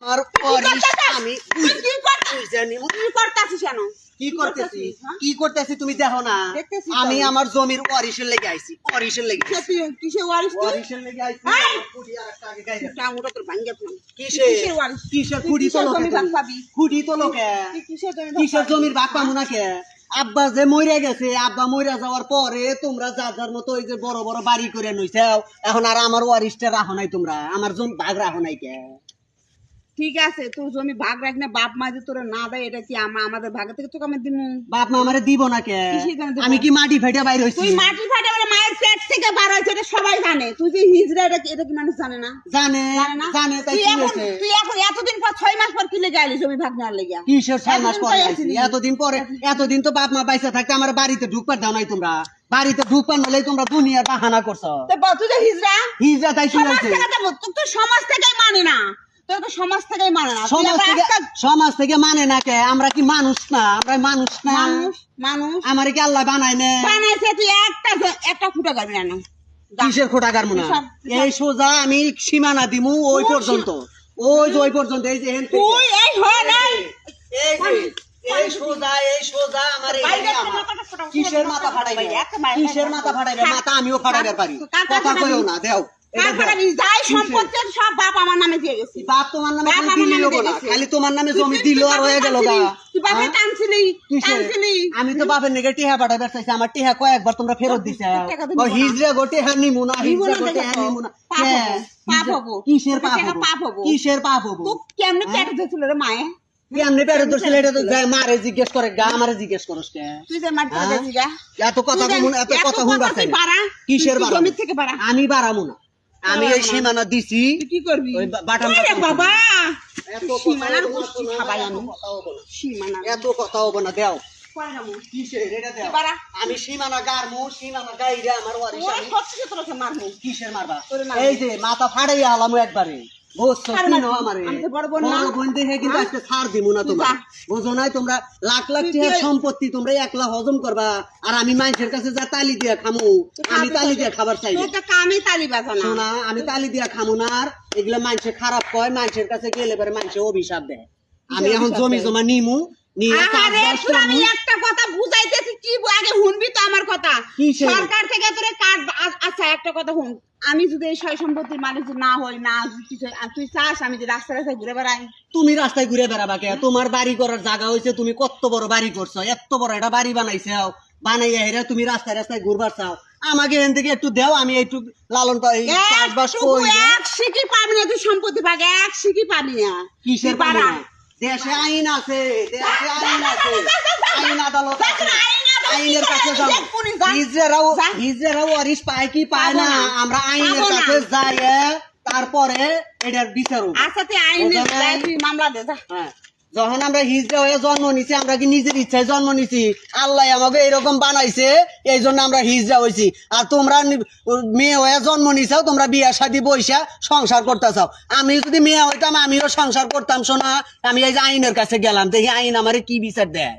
আর ওয়ারিশ আমি কি করতাছিস কেন? কি করতেছি তুমি দেখো না? দেখতেছি তো। আমি আমার জমির ওয়ারিশের লেগে আইছি, ওয়ারিশের লেগে আইছি। কিসের ওয়ারিশ তুই? ওয়ারিশের লেগে আইছি। এই! খুঁটি আর একটা আগে গাইরা। টামুটা তোর ভাঙ্গা ফেলাম। কিসের ওয়ারিশ? কিসের তুই খুঁটি তো কিসের লোকে জমি ভাগ পাবি? খুঁটি তো লোকে তুই কিসের জমি ভাগ কিসের পাবি? জমির ভাগ পাবো না কে? আব্বা যে মরে গেছে, আব্বা মরে যাওয়ার পরে তোমরা যার যার মতো ওই যে বড় বড় বাড়ি করে নইছাও, এখন আর আমার ওয়ারিশটা রাখো নাই তোমরা, আমার জমি ভাগ রাখো নাই কে? ঠিক আছে, তোর জমি ভাগ রাখ না, বাপ মা যে তোরা না দেয়, এটা কি আমাদের ভাগে থেকে তোকে আমি দিমু? বাপ মা আমারে দিব না কে? কিসের জন্য দিব? আমি কি মাটি ফেটে বাইর হইছি? তুই মাটি ফাটে মানে মায়ের পেট থেকে বার হয়েছে, এটা সবাই জানে। তুই যে হিজড়া, এটা কি মানুষ জানে না? জানে জানে না? জানে তাই তুই কি এখন হয়েছে? তুই এখন এতদিন পর 6 মাস পর কি লেগে আইলি জমি ভাগ নেওয়ার লেগে? কিসের 6 মাস এতদিন পরে কই আইছি? আছিলি? এতদিন পরে, এতদিন তো বাপ মা বাইসা থাকতে আমার বাড়িতে ঢুকবার দাও নাই তোমরা। বাড়িতে ঢুকবার নলেই তোমরা দুনিয়ার বাহানা করছো। তো তুই যে হিজড়া, হিজড়া তাই কি সমাজ হয়েছে? থেকে তো সমাজ থেকেই মানে না, তোর তো সমাজ থেকেই মানে না। তুই আবার আজকাল সমাজ থেকে মানে না কে? আমরা কি মানুষ না? আমরা মানুষ না? মানুষ আমার কি আল্লাহ বানায় না? বানাইছে, তুই একটা ফুটা করবি না। কিসের খোটাকার মনে? এই সোজা আমি সীমানা দিমু ওই পর্যন্ত, ওই পর্যন্ত। এই যে হেন থেকে। তুই এই হয় নাই এই সোজা আমার এই বাইরে আমার। একটা মাথাটা ফোটাও। কিসের মাথা ফাটাইবে? একেবারে। কিসের মাথা ফাটাইবে? মাথা আমিও ফাটাইতে পারি। কথা কইও না, দেও। এটা দেও। কারখানা যাই সম্পত্তি সব বাপ আমার নামে দিয়ে গেছে। বাপ তোমার নামে বাপ খালি আমার দিলেই নামে হবো না, দিয়েছে। খালি তোমার নামে জমি তুই দিল আর হয়ে গেল গা। তুই বাপে হ্যাঁ? টানছিলি কিসের? টানছিলি। আমি তো বাপের নেগে টিহা পাঠাইবার চাইছি, আমার টিহা কয়েকবার তোমরা ফেরত দিছে। টাকা তো নিবো না। হিজড়া গোটে হ্যাঁ নিমু না, নিবো হিজড়া না গোটে দেখো। হ্যাঁ নিমু না। পাপ কে? হবো, পাপ হবো। কিসের পাপ টাকা হবো? পাপ হবো। কিসের পাপ হবো? তুই কেমনে পেটে ধরছিল রে মায়ে? কেমনে পেটে ধরছিল? এটা তো যায় মারে জিজ্ঞেস করে, গা আমারে জিজ্ঞেস করস কে? তুই যে মাটি হ্যাঁ? দিয়েছিস গা। এত কথা কমু না, এত কথা শুনবার চাই না। কিসের বাড়া? জমি থেকে বাড়া। আমি বাড়ামু না, আমি এই সীমানা দিছি। তুই কি করবি? ওই বাটাম ওরে বাটাম বাবা, এত সীমানার কথা গোষ্ঠী হবো না, খাবাই আমি। এত কথা হবো না। সীমানা এত কথা হবো না, দেও। কয় না মু। কিসের? এটা দেও। বাড়া। আমি সীমানা গারমু, সীমানা গাইরে আমার ওয়ারিশ ওরে আমি। সত্যি তোকে মারমু। কিসের মারবা? তোরে মারবো। এই যে মাথা ফাড়াইয়া আলামু একবারে। বুঝছো? কার চিনো মারবি? আমারে। আমি তো বড় বোন না। বড় বোন দেখে কিন্তু হ্যাঁ? আজকে ছাড় দিমু না তুই তোমার। যা। বুঝো নাই তোমরা লাখ লাখ তুই টাকার কি- সম্পত্তি তোমরা একলা হজম করবা, আর আমি মানুষের কাছে যা তালি দিয়া খামু, আমি তালি দিয়া খাবার চাই না। তোর তো কামই তালি বাজা না। শোনা, আমি তালি দিয়া খামু না। আর এগুলা মানুষে খারাপ কয়, মানুষের কাছে গেলে পরে মানুষে অভিশাপ দেয়। আমি এখন অভিশাপ জমি দেয়? জমা নিমু, নিয়ে আরে চাষবাস তোর আমি করমু। একটা কথা বুঝাইতেছি, কি আগে শুনবি তো আমার কথা। কিসের? সরকার থেকে তোরে কার্ড, আচ্ছা একটা কথা শুন, আমি যদি এই সয় সম্পত্তির মালিক যদি না হই, না কিছু, আর তুই চাস আমি যে রাস্তায় রাস্তায় ঘুরে বেড়াই? তুমি রাস্তায় ঘুরে বেড়াবা কে? তোমার বাড়ি করার জায়গা হয়েছে, তুমি কত বড় বাড়ি করছো, এত বড় একটা বাড়ি বানাইছাও, বানাইয়া হেরা তুমি রাস্তায় রাস্তায় ঘুরবার চাও। আমাকে এখান থেকে একটু দেও, আমি একটু লালন চাষবাস একটুকু করি। এক শিখি পাবি না তুই, সম্পত্তি ভাগ এক শিখি পাবি না। কিসের তুই পারা। পাবো না? দেশে আইন আছে, দেশে আইন আছে, আইন আদালত আছে। আইনের কাছে যাও। হিজড়ারাও ওয়ারিশ পায় কি পায় না, আমরা আইনের পাবো না। কাছে যাই, তারপরে এটার বিচারও। আচ্ছা তুই আইনে ওখানে- যাই, তুই মামলা দে যা। হ্যাঁ, যখন আমরা হিজড়া হয়ে জন্ম নিছি, আমরা কি নিজের ইচ্ছায় জন্ম নিছি? আল্লাহ আমাকে এরকম বানাইছে, এই জন্য আমরা হিজড়া হয়েছি। আর তোমরা মেয়ে হয়ে জন্ম নিছাও, তোমরা বিয়া শাদী বইসা সংসার করতে চাও। আমি যদি মেয়ে হইতাম, আমিও সংসার করতাম। শোনা, আমি এই যে আইনের কাছে গেলাম, দেখি আইন আমারে কি বিচার দেয়।